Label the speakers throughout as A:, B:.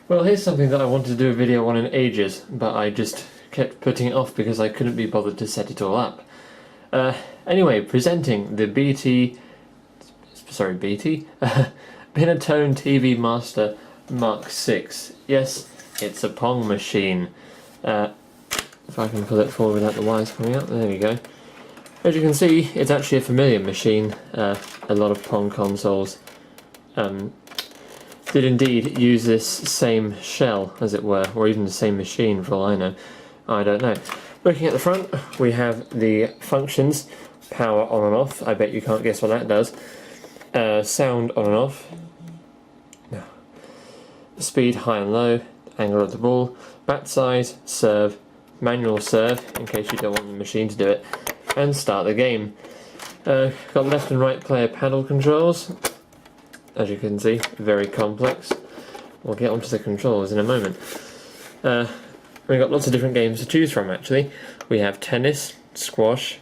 A: Well, here's something that I wanted to do a video on in ages, but I just kept putting it off because I couldn't be bothered to set it all up. Anyway, presenting the BT Binatone TV Master Mark 6. Yes, it's a Pong machine. If I can pull it forward without the wires coming out, there we go. As you can see, it's actually a familiar machine. A lot of Pong consoles did indeed use this same shell, as it were, or even the same machine for all I know. I don't know. Looking at the front, we have the functions, power on and off. I bet you can't guess what that does. Sound on and off. No. Speed high and low, angle of the ball, bat size, serve, manual serve, in case you don't want the machine to do it, and start the game. Got left and right player paddle controls. As you can see, very complex. We'll get onto the controls in a moment. We've got lots of different games to choose from actually. We have tennis, squash,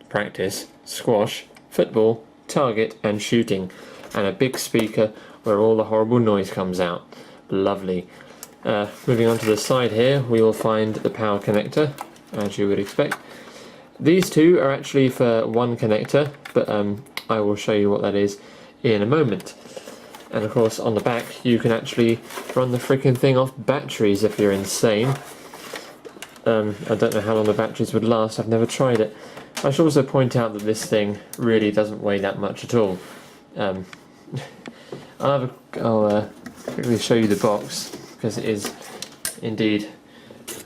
A: practice, squash, football, target and shooting. And a big speaker where all the horrible noise comes out. Lovely. Moving on to the side here, we will find the power connector, as you would expect. These two are actually for one connector, but I will show you what that is in a moment. And of course on the back you can actually run the freaking thing off batteries if you're insane. I don't know how long the batteries would last, I've never tried it. I should also point out that this thing really doesn't weigh that much at all. I'll quickly show you the box, because it is indeed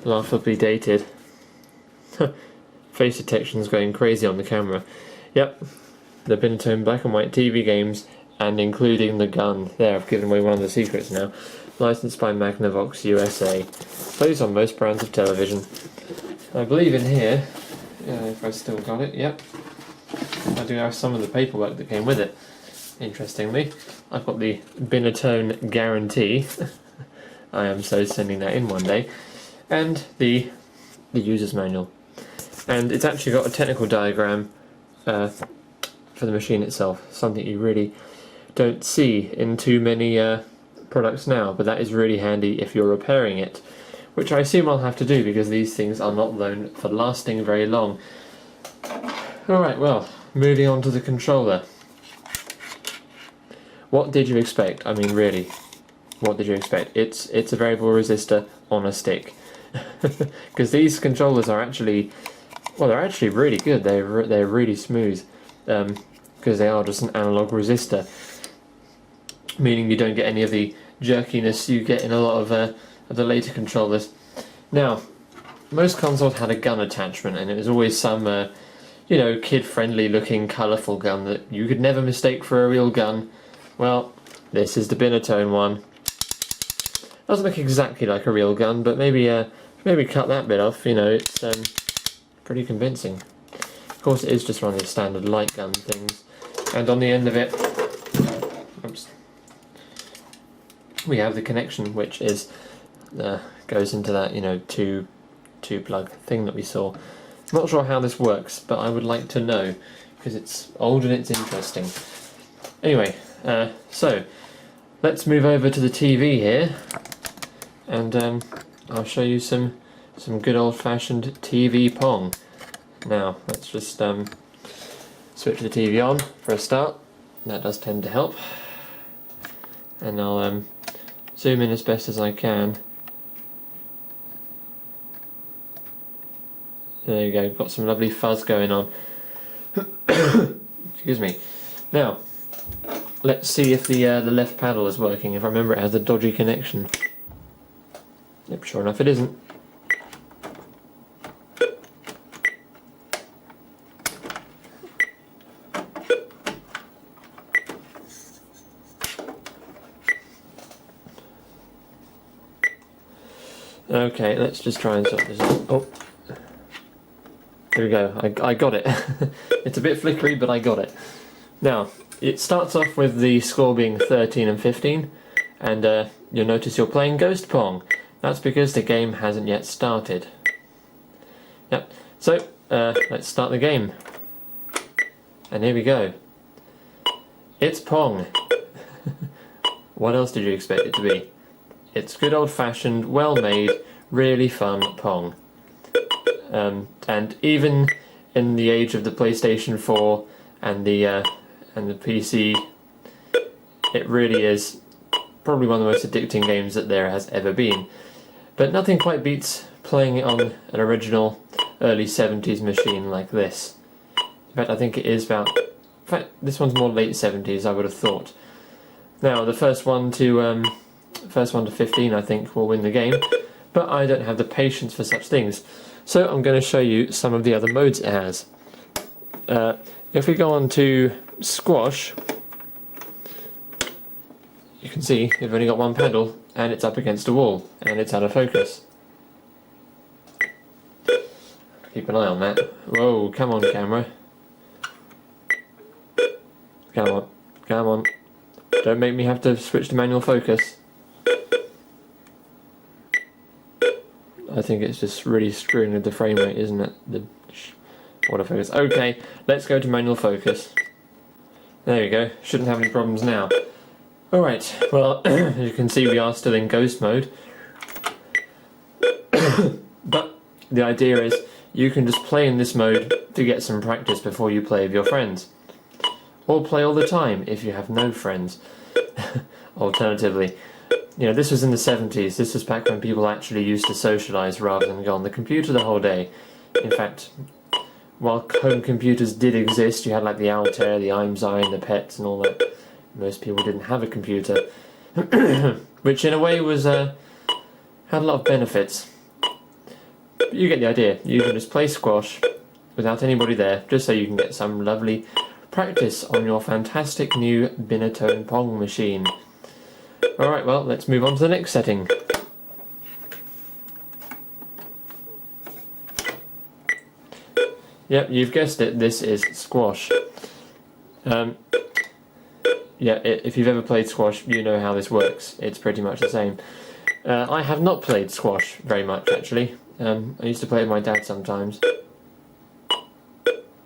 A: laughably dated. Face detection's going crazy on the camera. Yep, the Binatone black and white TV games, and including the gun. There, I've given away one of the secrets now. Licensed by Magnavox USA. Plays on most brands of television. I believe in here, if I still got it, yep. I do have some of the paperwork that came with it. Interestingly, I've got the Binatone guarantee. I am so sending that in one day. And the user's manual. And it's actually got a technical diagram for the machine itself. Something you really don't see in too many products now, but that is really handy if you're repairing it, which I assume I'll have to do because these things are not known for lasting very long. Alright, well, moving on to the controller. What did you expect? I mean, really, what did you expect? It's a variable resistor on a stick. Because these controllers are actually, well, they're actually really good. They're really smooth, because they are just an analog resistor, meaning you don't get any of the jerkiness you get in a lot of the later controllers. Now, most consoles had a gun attachment, and it was always some, you know, kid-friendly looking colourful gun that you could never mistake for a real gun. Well, this is the Binatone one. Doesn't look exactly like a real gun, but maybe cut that bit off. You know, it's pretty convincing. Of course, it is just one of the standard light gun things, and on the end of it, oops, we have the connection, which is goes into that, you know, two plug thing that we saw. Not sure how this works, but I would like to know because it's old and it's interesting. Anyway, so let's move over to the TV here, and I'll show you some good old-fashioned TV Pong. Now let's just switch the TV on for a start. That does tend to help, and I'll zoom in as best as I can. There you go, got some lovely fuzz going on. Excuse me. Now, let's see if the left paddle is working. If I remember, it has a dodgy connection. Yep, sure enough it isn't. Okay, let's just try and sort this out. Oh, there we go. I got it. It's a bit flickery, but I got it. Now, it starts off with the score being 13 and 15, and you'll notice you're playing Ghost Pong. That's because the game hasn't yet started. Yep, so let's start the game. And here we go. It's Pong. What else did you expect it to be? It's good old-fashioned, well-made, really fun Pong. And even in the age of the PlayStation 4 and the PC, it really is probably one of the most addicting games that there has ever been. But nothing quite beats playing it on an original early 70s machine like this. In fact, I think it is about... In fact, this one's more late 70s, I would have thought. Now, the first one to 15, I think, will win the game. But I don't have the patience for such things. So I'm going to show you some of the other modes it has. If we go on to Squash, you can see you've only got one pedal and it's up against a wall and it's out of focus. Keep an eye on that. Whoa, come on camera. Come on, come on. Don't make me have to switch to manual focus. I think it's just really screwing with the frame rate, isn't it? The autofocus. Okay, let's go to manual focus. There you go. Shouldn't have any problems now. Alright, well, as you can see we are still in ghost mode. But the idea is you can just play in this mode to get some practice before you play with your friends. Or play all the time if you have no friends. Alternatively, you know, this was in the 70s. This was back when people actually used to socialise rather than go on the computer the whole day. In fact, while home computers did exist, you had like the Altair, the IMSI and the PETs and all that. Most people didn't have a computer, which in a way was had a lot of benefits. But you get the idea. You can just play squash without anybody there, just so you can get some lovely practice on your fantastic new Binatone Pong machine. Alright, well, let's move on to the next setting. Yep, you've guessed it, this is squash. Yeah, if you've ever played squash, you know how this works. It's pretty much the same. I have not played squash very much, actually. I used to play with my dad sometimes.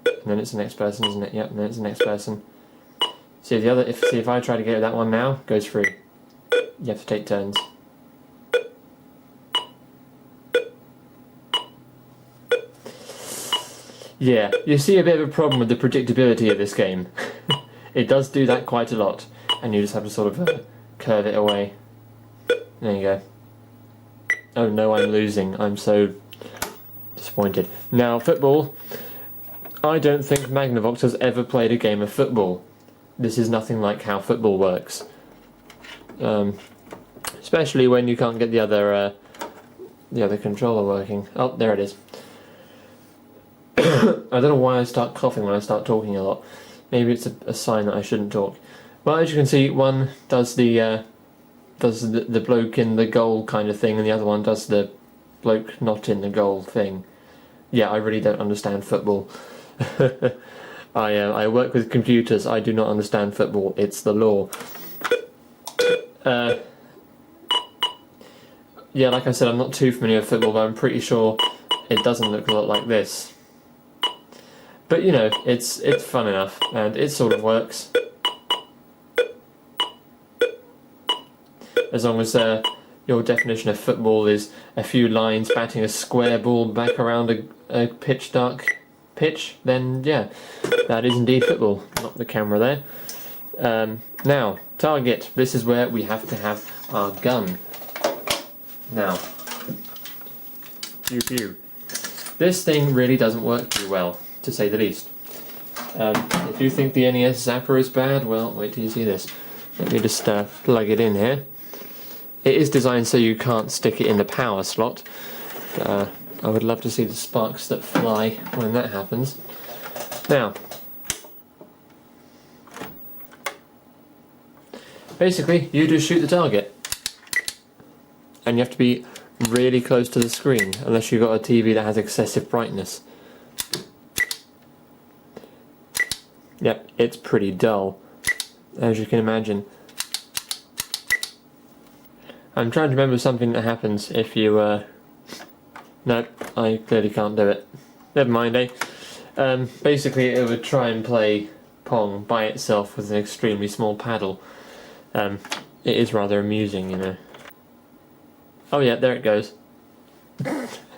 A: And then it's the next person, isn't it? Yep, and then it's the next person. See if I try to get that one now, it goes through. You have to take turns. Yeah, you see a bit of a problem with the predictability of this game. It does do that quite a lot, and you just have to sort of curve it away. There you go. Oh no, I'm losing. I'm so disappointed. Now, football. I don't think Magnavox has ever played a game of football. This is nothing like how football works. Especially when you can't get the other controller working. Oh, there it is. I don't know why I start coughing when I start talking a lot. Maybe it's a sign that I shouldn't talk. Well, as you can see, one does the bloke in the goal kind of thing, and the other one does the bloke not in the goal thing. Yeah, I really don't understand football. I work with computers. I do not understand football. It's the law. Yeah, like I said, I'm not too familiar with football, but I'm pretty sure it doesn't look a lot like this. But you know, it's fun enough, and it sort of works. As long as your definition of football is a few lines batting a square ball back around a pitch dark pitch, then yeah, that is indeed football. Not the camera there. Now, target. This is where we have to have our gun. Now, pew pew. This thing really doesn't work too well, to say the least. If you think the NES Zapper is bad, well, wait till you see this. Let me just plug it in here. It is designed so you can't stick it in the power slot. I would love to see the sparks that fly when that happens. Now, basically, you just shoot the target. And you have to be really close to the screen, unless you've got a TV that has excessive brightness. Yep, it's pretty dull, as you can imagine. I'm trying to remember something that happens if you, no, I clearly can't do it. Never mind, eh? Basically it would try and play Pong by itself with an extremely small paddle. It is rather amusing, you know. Oh yeah, there it goes.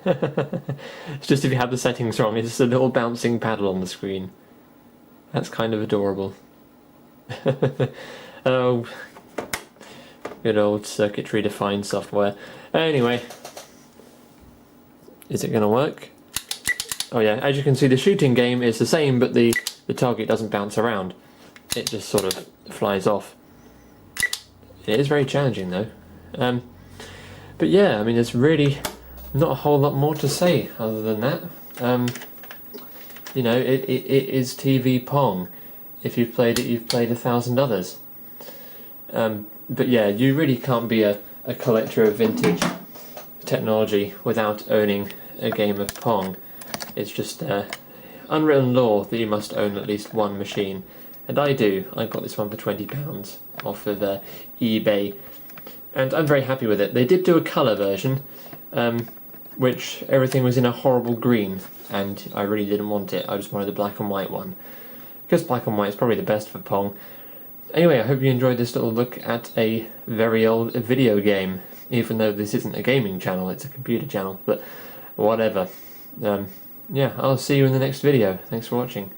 A: It's just if you have the settings wrong, it's just a little bouncing paddle on the screen. That's kind of adorable. Oh, good old circuitry defined software. Anyway, is it going to work? Oh yeah, as you can see, the shooting game is the same, but the target doesn't bounce around. It just sort of flies off. It is very challenging though. But yeah, I mean, there's really not a whole lot more to say other than that. You know, it is TV Pong. If you've played it, you've played 1,000 others. But yeah, you really can't be a collector of vintage technology without owning a game of Pong. It's just unwritten law that you must own at least one machine. And I do. I got this one for £20 off of eBay. And I'm very happy with it. They did do a colour version, which everything was in a horrible green, and I really didn't want it. I just wanted the black and white one. Because black and white is probably the best for Pong. Anyway, I hope you enjoyed this little look at a very old video game. Even though this isn't a gaming channel, it's a computer channel. But whatever. Yeah, I'll see you in the next video. Thanks for watching.